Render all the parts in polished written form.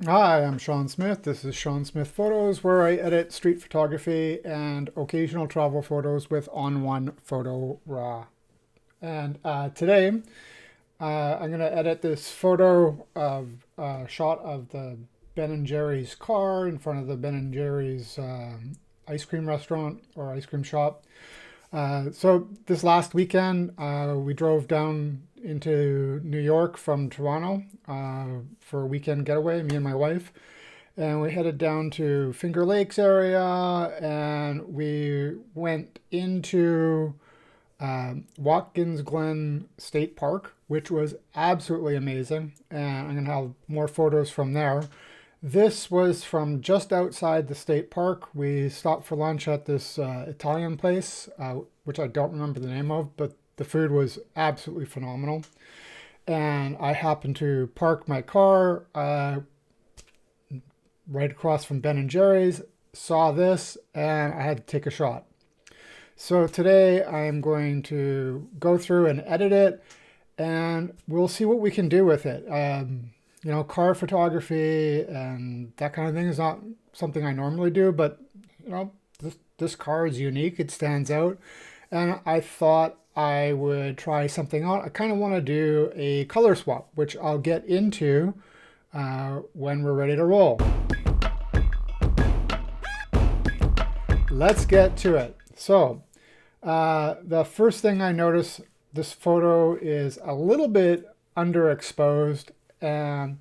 Hi, I'm Sean Smith. This is Sean Smith Photos, where I edit street photography and occasional travel photos with On1 Photo Raw. And today, I'm going to edit this photo of a shot of the Ben and Jerry's car in front of the Ben and Jerry's ice cream restaurant or ice cream shop. So this last weekend, we drove down into New York from Toronto for a weekend getaway, me and my wife. And we headed down to Finger Lakes area and we went into Watkins Glen State Park, which was absolutely amazing. And I'm going to have more photos from there. This was from just outside the state park. We stopped for lunch at this Italian place, which I don't remember the name of, but the food was absolutely phenomenal. And I happened to park my car right across from Ben and Jerry's, saw this, and I had to take a shot. So today I'm going to go through and edit it, and we'll see what we can do with it. Car photography and that kind of thing is not something I normally do, but this car is unique. It stands out, and I thought I would try something out. I kind of want to do a color swap, which I'll get into when we're ready to roll. Let's get to it. So, the first thing I notice, this photo is a little bit underexposed, and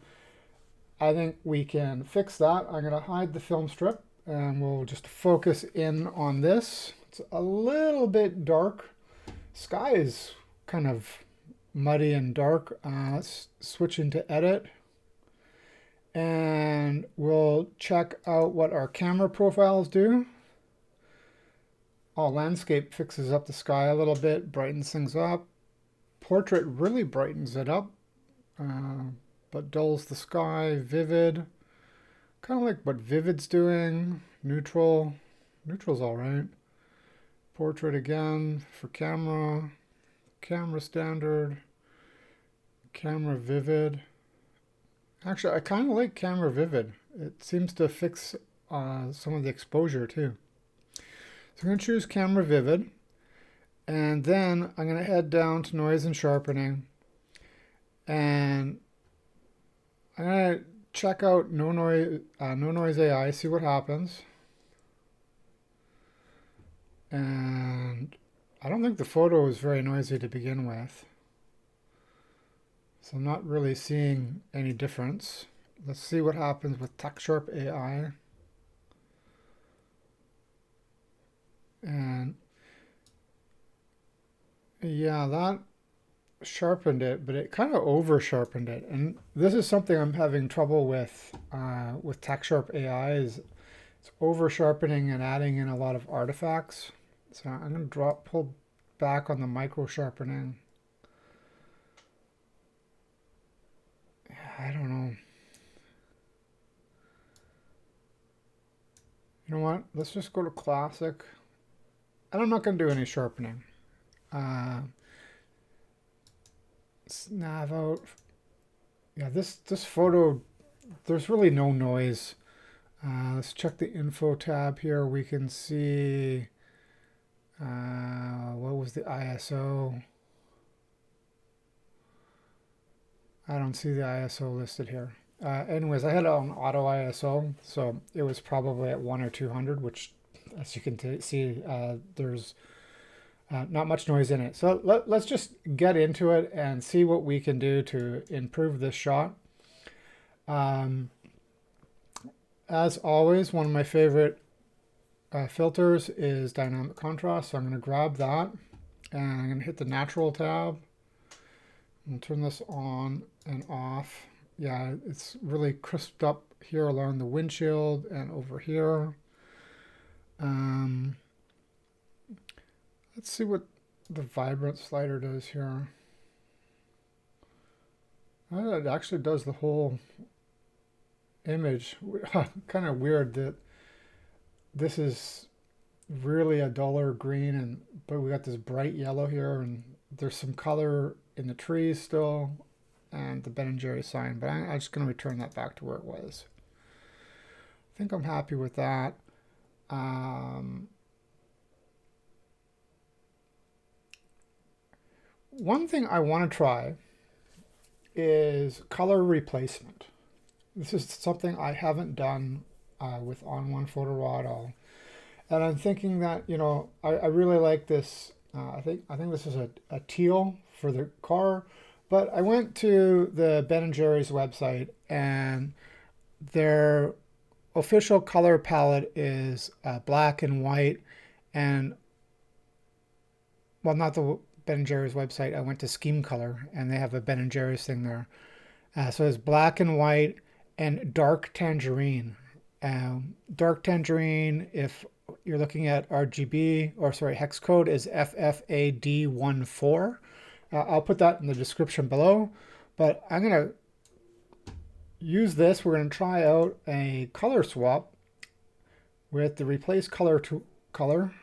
I think we can fix that. I'm going to hide the film strip and we'll just focus in on this. It's a little bit dark. Sky is kind of muddy and dark. Let's switch into edit and we'll check out what our camera profiles do. Landscape fixes up the sky a little bit, brightens things up. Portrait really brightens it up, but dulls the sky. Vivid, kind of like what Vivid's doing. Neutral's all right. Portrait again for camera. Camera standard. Camera Vivid. Actually, I kind of like Camera Vivid. It seems to fix some of the exposure too. So I'm going to choose Camera Vivid, and then I'm going to head down to Noise and Sharpening, and I'm going to check out No Noise AI, see what happens. And I don't think the photo is very noisy to begin with, so I'm not really seeing any difference. Let's see what happens with TechSharp AI. And yeah, that sharpened it, but it kind of over sharpened it. And this is something I'm having trouble with TechSharp AI is it's over sharpening and adding in a lot of artifacts. So I'm going to pull back on the micro sharpening. I don't know. You know what? Let's just go to classic. And I'm not going to do any sharpening. Nav out. Yeah, this photo, there's really no noise. Let's check the info tab here. We can see what was the ISO. I don't see the ISO listed here. Anyways, I had it on auto ISO, so it was probably at 1 or 200, which, as you can see, there's not much noise in it. So let's just get into it and see what we can do to improve this shot. As always, one of my favorite filters is dynamic contrast, so I'm going to grab that and I'm going to hit the natural tab and turn this on and off. Yeah, it's really crisped up here along the windshield and over here. Let's see what the vibrant slider does here. It actually does the whole image. Kind of weird that this is really a duller green, but we got this bright yellow here, and there's some color in the trees still. and the Ben & Jerry's sign, but I'm just going to return that back to where it was. I think I'm happy with that. One thing I want to try is color replacement. This is something I haven't done with On1 Photo Raw at all. And I'm thinking that, you know, I really like this. I think this is a teal for the car. But I went to the Ben & Jerry's website, and their official color palette is black and white. And, well, not the Ben & Jerry's website. I went to Scheme Color, and they have a Ben & Jerry's thing there. So it's black and white and dark tangerine. Dark tangerine, if you're looking at RGB, or sorry, hex code, is FFAD14. I'll put that in the description below, but I'm going to use this. We're going to try out a color swap with the replace color to color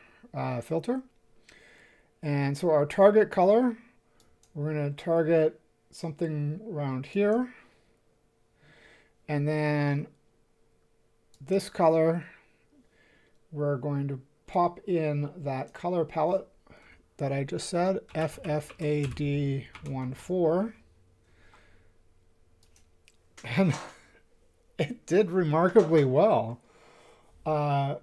filter. And so our target color, we're going to target something around here. And then this color, we're going to pop in that color palette that I just said, FFAD14. And it did remarkably well. All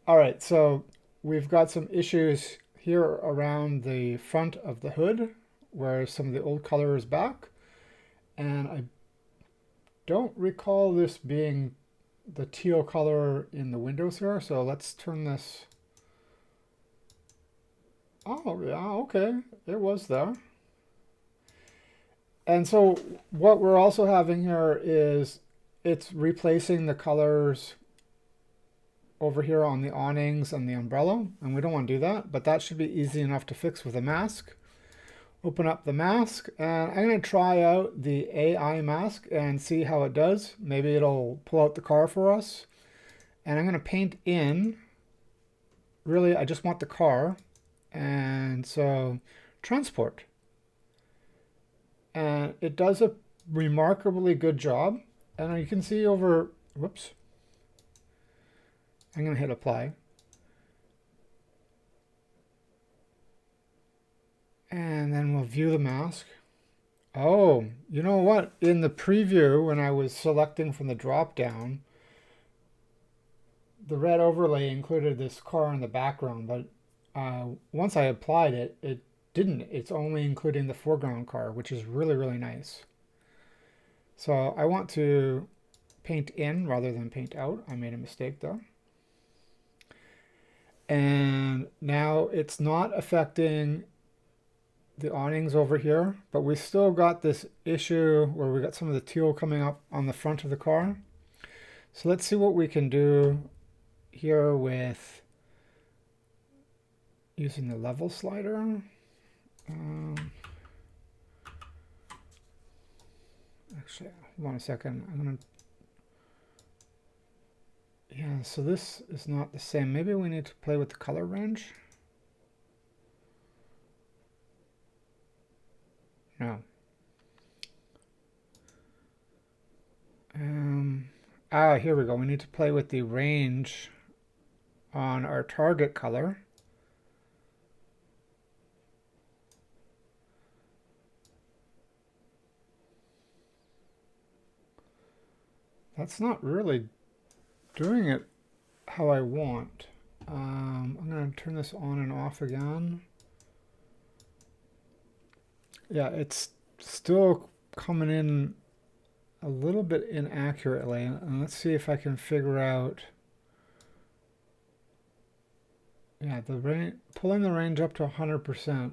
right, so we've got some issues here around the front of the hood where some of the old color is back. And I don't recall this being the teal color in the windows here, so let's turn this. Oh, yeah, okay, it was there. And so what we're also having here is it's replacing the colors over here on the awnings and the umbrella, and we don't want to do that, but that should be easy enough to fix with a mask. Open up the mask, and I'm going to try out the AI mask and see how it does. Maybe it'll pull out the car for us. And I'm going to paint in. Really, I just want the car. And so, transport. And it does a remarkably good job. And you can see over, whoops. I'm going to hit apply. And then we'll view the mask. Oh, you know what? In the preview, when I was selecting from the drop down, the red overlay included this car in the background, but once I applied it, it didn't. It's only including the foreground car, which is really, really nice. So I want to paint in rather than paint out. I made a mistake there. And now it's not affecting the awnings over here, but we still got this issue where we got some of the teal coming up on the front of the car. So let's see what we can do here with using the level slider. Actually, hold on a second. I'm gonna. Yeah, so this is not the same. Maybe we need to play with the color range. No. Here we go. We need to play with the range on our target color. That's not really doing it how I want. I'm going to turn this on and off again. Yeah, it's still coming in a little bit inaccurately. And let's see if I can figure out. Yeah, the range, pulling the range up to 100%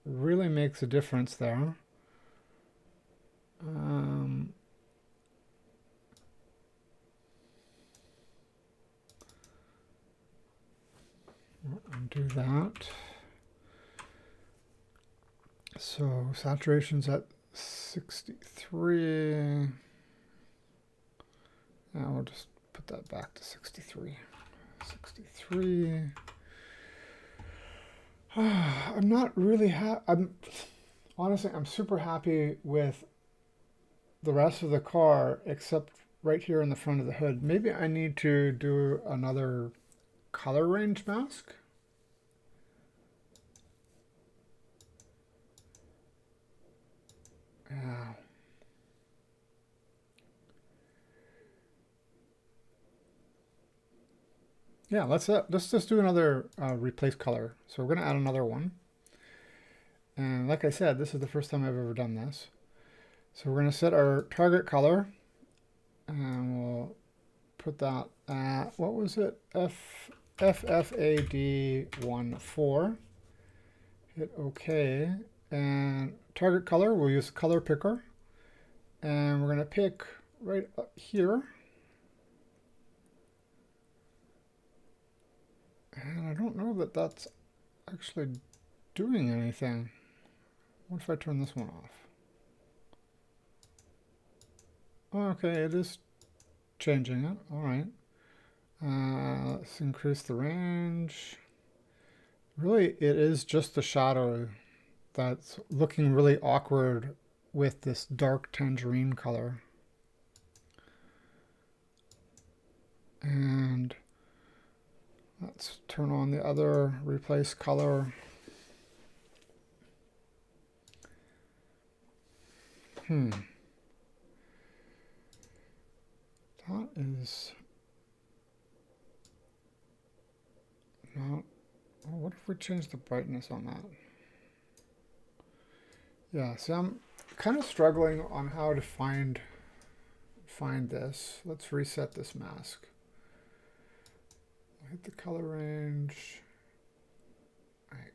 really makes a difference there. Undo that. So saturation's at 63. Now we'll just put that back to 63. 63. I'm not really happy. Honestly, I'm super happy with the rest of the car except right here in the front of the hood. Maybe I need to do another color range mask. Yeah. Yeah, let's just do another replace color. So we're gonna add another one. And like I said, this is the first time I've ever done this. So we're gonna set our target color, and we'll put that at, what was it? FFAD14. Hit OK. And target color, we'll use color picker. And we're gonna pick right up here. And I don't know that that's actually doing anything. What if I turn this one off? Okay, it is changing it. All right. Let's increase the range. Really, it is just the shadow that's looking really awkward with this dark tangerine color. And let's turn on the other replace color. That is not. Oh, what if we change the brightness on that? Yeah, see, I'm kind of struggling on how to find this. Let's reset this mask. Hit the color range right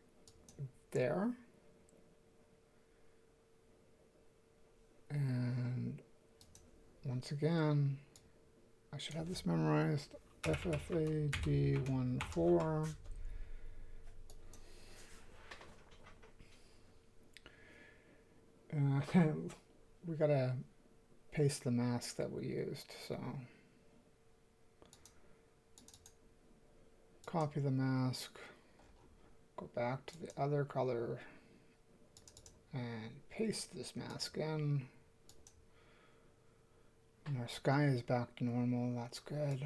there. And once again, I should have this memorized. FFAD14. We gotta paste the mask that we used, so copy the mask, go back to the other color, and paste this mask in. And our sky is back to normal, that's good.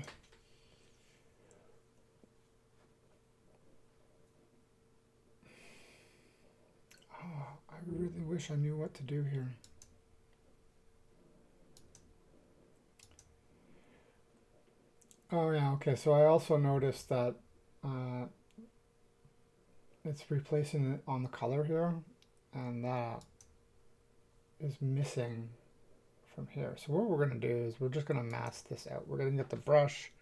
Oh, I really wish I knew what to do here. Oh yeah, okay, so I also noticed that it's replacing it on the color here, and that is missing from here. So what we're going to do is we're just going to mask this out. We're going to get the brush,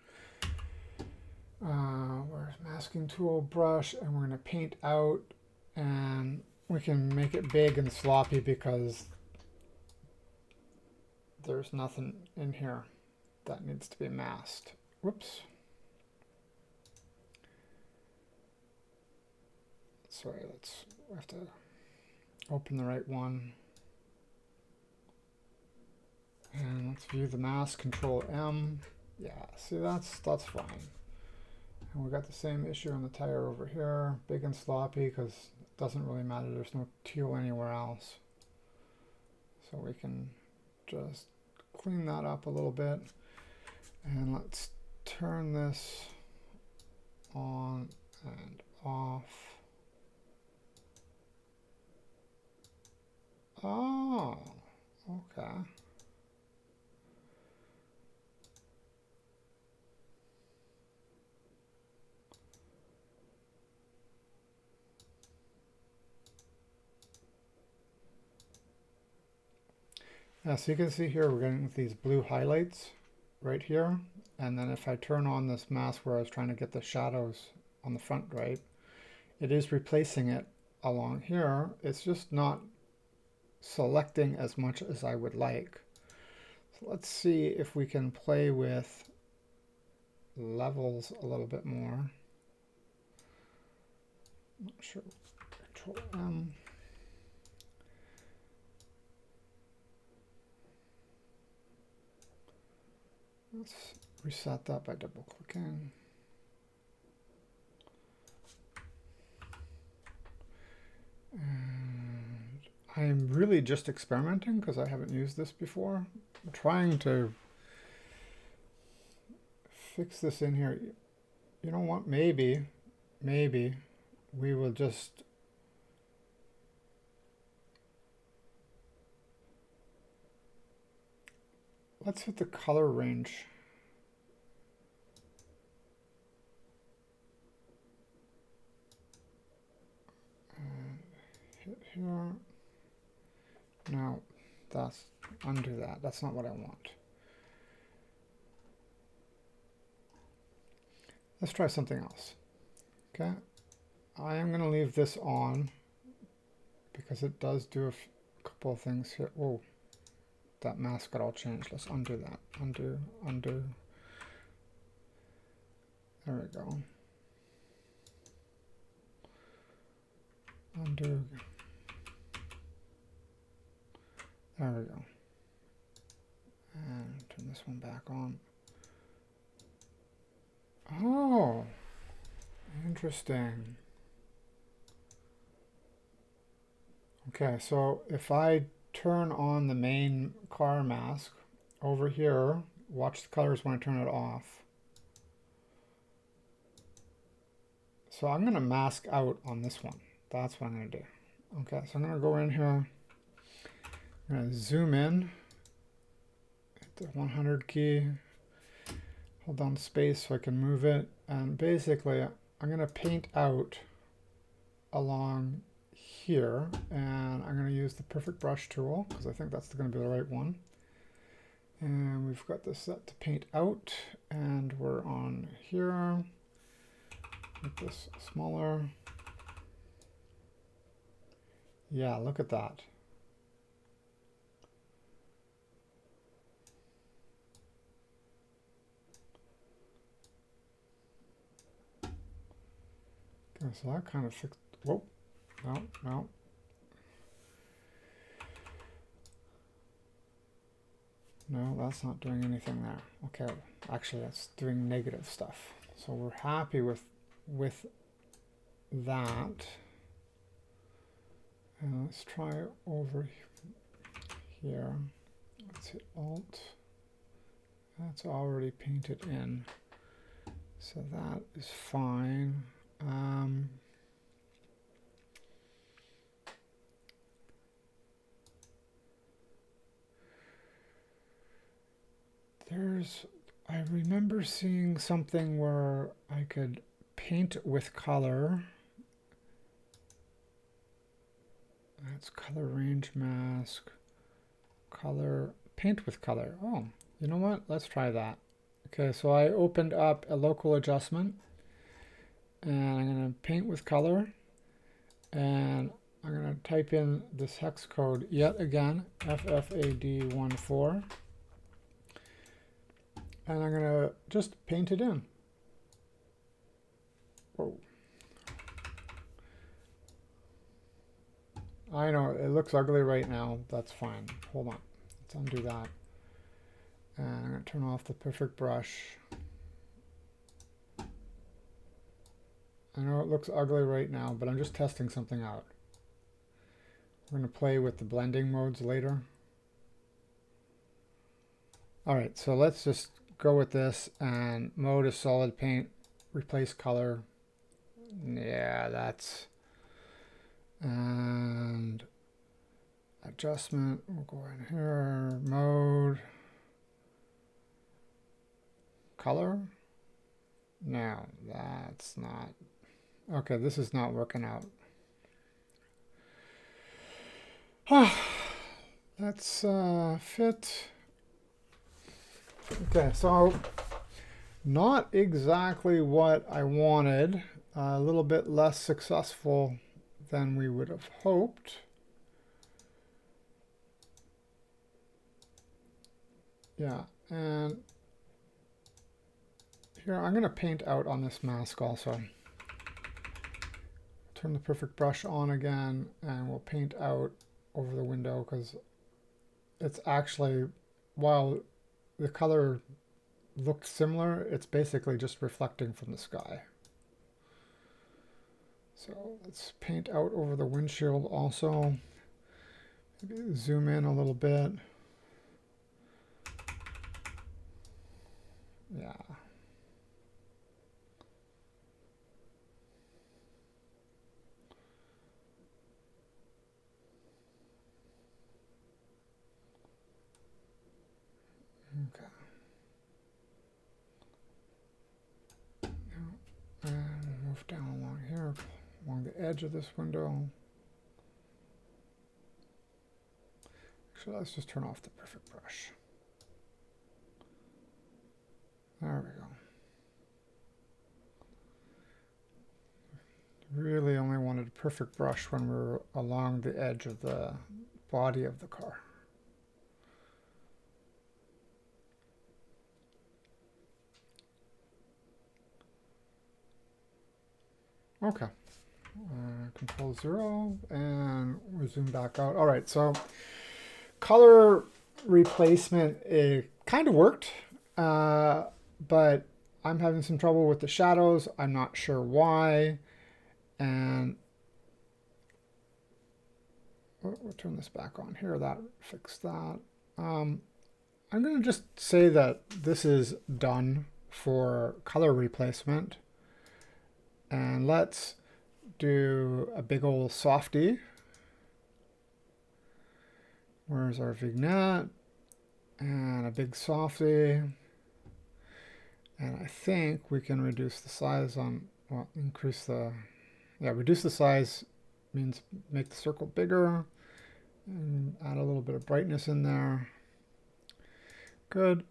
where's masking tool, brush, and we're going to paint out, and we can make it big and sloppy because there's nothing in here that needs to be masked. Whoops. Sorry, we have to open the right one. And let's view the mask, Control M. Yeah, see, that's fine. And we got the same issue on the tire over here, big and sloppy, because it doesn't really matter, there's no teal anywhere else. So we can just clean that up a little bit. And let's turn this on and off. Oh, okay. Yeah, so you can see here we're getting these blue highlights right here. And then if I turn on this mask where I was trying to get the shadows on the front right, it is replacing it along here. It's just not selecting as much as I would like. So let's see if we can play with levels a little bit more. Not sure. Control M. Let's reset that by double clicking. And I'm really just experimenting because I haven't used this before. I'm trying to fix this in here. You know what? Maybe we will just let's hit the color range. And hit here. No, that's undo that. That's not what I want. Let's try something else. Okay, I am going to leave this on because it does do a couple of things here. Whoa, that mask got all changed. Let's undo that. Undo, undo. There we go. Undo. There we go. And turn this one back on. Oh, interesting. Okay, so if I turn on the main car mask over here, watch the colors when I turn it off. So I'm going to mask out on this one. That's what I'm going to do. Okay, so I'm going to go in here. I'm going to zoom in, hit the 100 key, hold down space so I can move it, and basically I'm going to paint out along here, and I'm going to use the perfect brush tool because I think that's going to be the right one. And we've got this set to paint out, and we're on here. Make this smaller. Yeah, look at that. Okay, so that kind of fixed. Whoa, no. No, that's not doing anything there. Okay, actually that's doing negative stuff. So we're happy with that. And let's try over here. Let's hit Alt. That's already painted in. So that is fine. I remember seeing something where I could paint with color. That's color range mask, color, paint with color. Oh, you know what? Let's try that. Okay, so I opened up a local adjustment and I'm going to paint with color, and I'm going to type in this hex code yet again, FFAD14, and I'm going to just paint it in. Whoa. I know, it looks ugly right now. That's fine. Hold on. Let's undo that. And I'm going to turn off the perfect brush. I know it looks ugly right now, but I'm just testing something out. We're going to play with the blending modes later. All right, so let's just go with this, and mode is solid paint, replace color. Yeah, that's, and adjustment, we'll go in here, mode, color. No, that's not, okay, this is not working out. Let's fit. Okay, so not exactly what I wanted, a little bit less successful than we would have hoped. Yeah, and here I'm going to paint out on this mask also. Turn the perfect brush on again, and we'll paint out over the window because it's actually, while the color looked similar, it's basically just reflecting from the sky. So let's paint out over the windshield also. Maybe zoom in a little bit. Yeah. Okay. And we'll move down along here, along the edge of this window. Actually, let's just turn off the perfect brush. There we go. Really only wanted a perfect brush when we're along the edge of the body of the car. Okay. Control 0 and we zoom back out. All right, so color replacement, it kind of worked, but I'm having some trouble with the shadows. I'm not sure why. And we'll turn this back on here. That fixed that. I'm going to just say that this is done for color replacement. And let's do a big old softy. Where's our vignette? And a big softy. And I think we can reduce the size on, well, increase the, yeah, reduce the size means make the circle bigger and add a little bit of brightness in there. Good.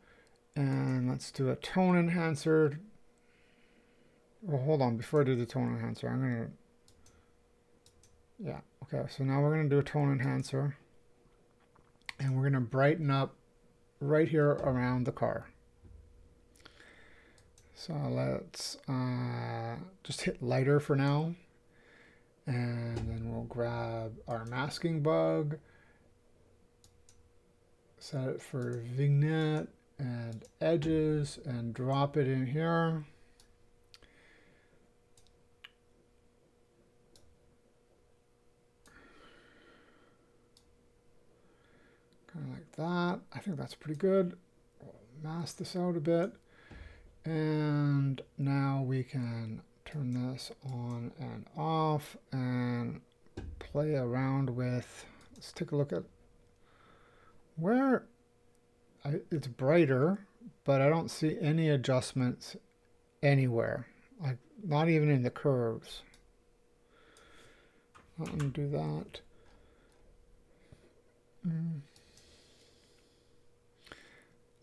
And let's do a tone enhancer. Well, hold on, before I do the tone enhancer, I'm going to, yeah, okay, so now we're going to do a tone enhancer. And we're going to brighten up right here around the car. So let's just hit lighter for now. And then we'll grab our masking bug, set it for vignette and edges, and drop it in here. Kind of like that. I think that's pretty good. We'll mask this out a bit. And now we can turn this on and off and play around with, let's take a look at where it's brighter, but I don't see any adjustments anywhere, like not even in the curves. Let me do that.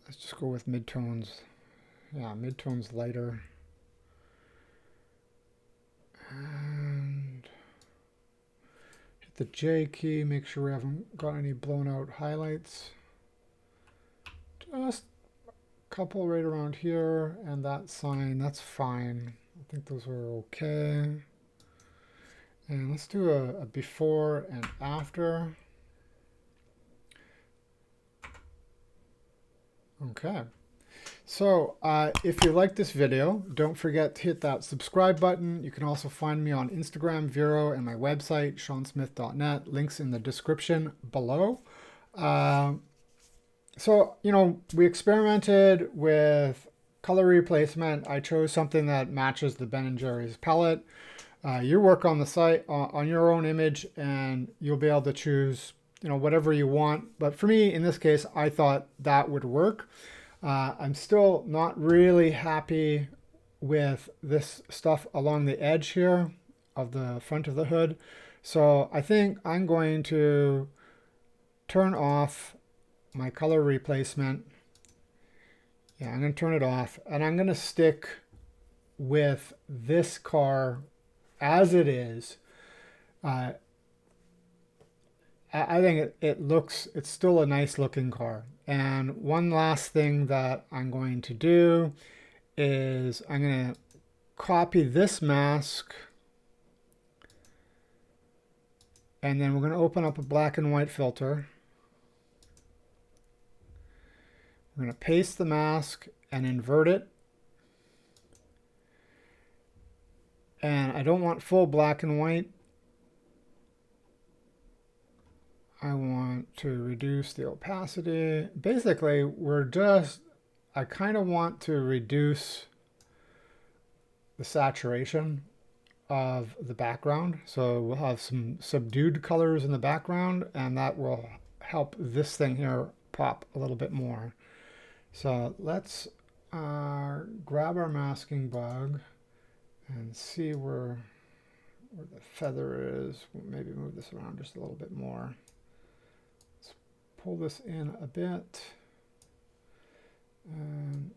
Let's just go with midtones. Yeah, midtones lighter. And hit the J key, make sure we haven't got any blown out highlights. Just a couple right around here, and that sign, that's fine. I think those are okay. And let's do a before and after. Okay. So if you like this video, don't forget to hit that subscribe button. You can also find me on Instagram, Vero, and my website, seansmith.net. Links in the description below. So, you know, we experimented with color replacement. I chose something that matches the Ben & Jerry's palette. You work on the site, on your own image, and you'll be able to choose, you know, whatever you want. But for me, in this case, I thought that would work. I'm still not really happy with this stuff along the edge here of the front of the hood. So I think I'm going to turn off my color replacement. Yeah, I'm going to turn it off, and I'm going to stick with this car as it is. I think it's still a nice looking car. And one last thing that I'm going to do is I'm going to copy this mask, and then we're going to open up a black and white filter. We're going to paste the mask and invert it. And I don't want full black and white. I want to reduce the opacity. Basically, I kind of want to reduce the saturation of the background. So we'll have some subdued colors in the background, and that will help this thing here pop a little bit more. So let's grab our masking bug and see where the feather is. We'll maybe move this around just a little bit more. Let's pull this in a bit. And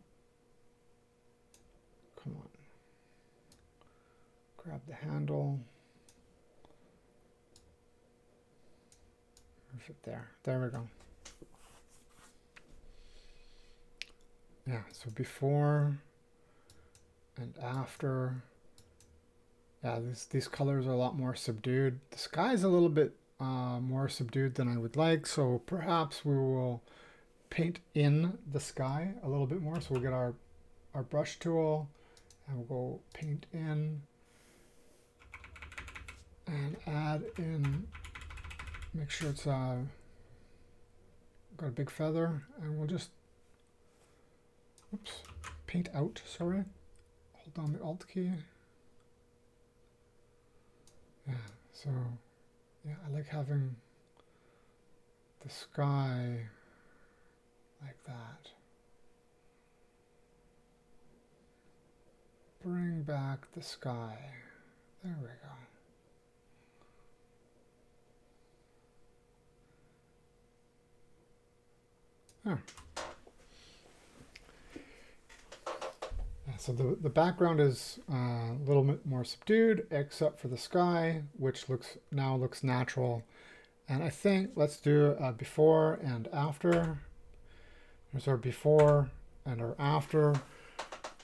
come on. Grab the handle. Move it there. There we go. Yeah, so before and after. Yeah, these colors are a lot more subdued. The sky's a little bit more subdued than I would like, so perhaps we will paint in the sky a little bit more. So we'll get our brush tool and we'll go paint in and add in, make sure it's got a big feather, and we'll just, oops, paint out, sorry. Hold down the Alt key. Yeah, so, yeah, I like having the sky like that. Bring back the sky. There we go. Yeah. So the background is a little bit more subdued, except for the sky, which now looks natural. And I think let's do a before and after. Here's our before and our after.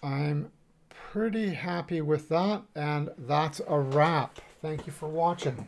I'm pretty happy with that, and that's a wrap. Thank you for watching.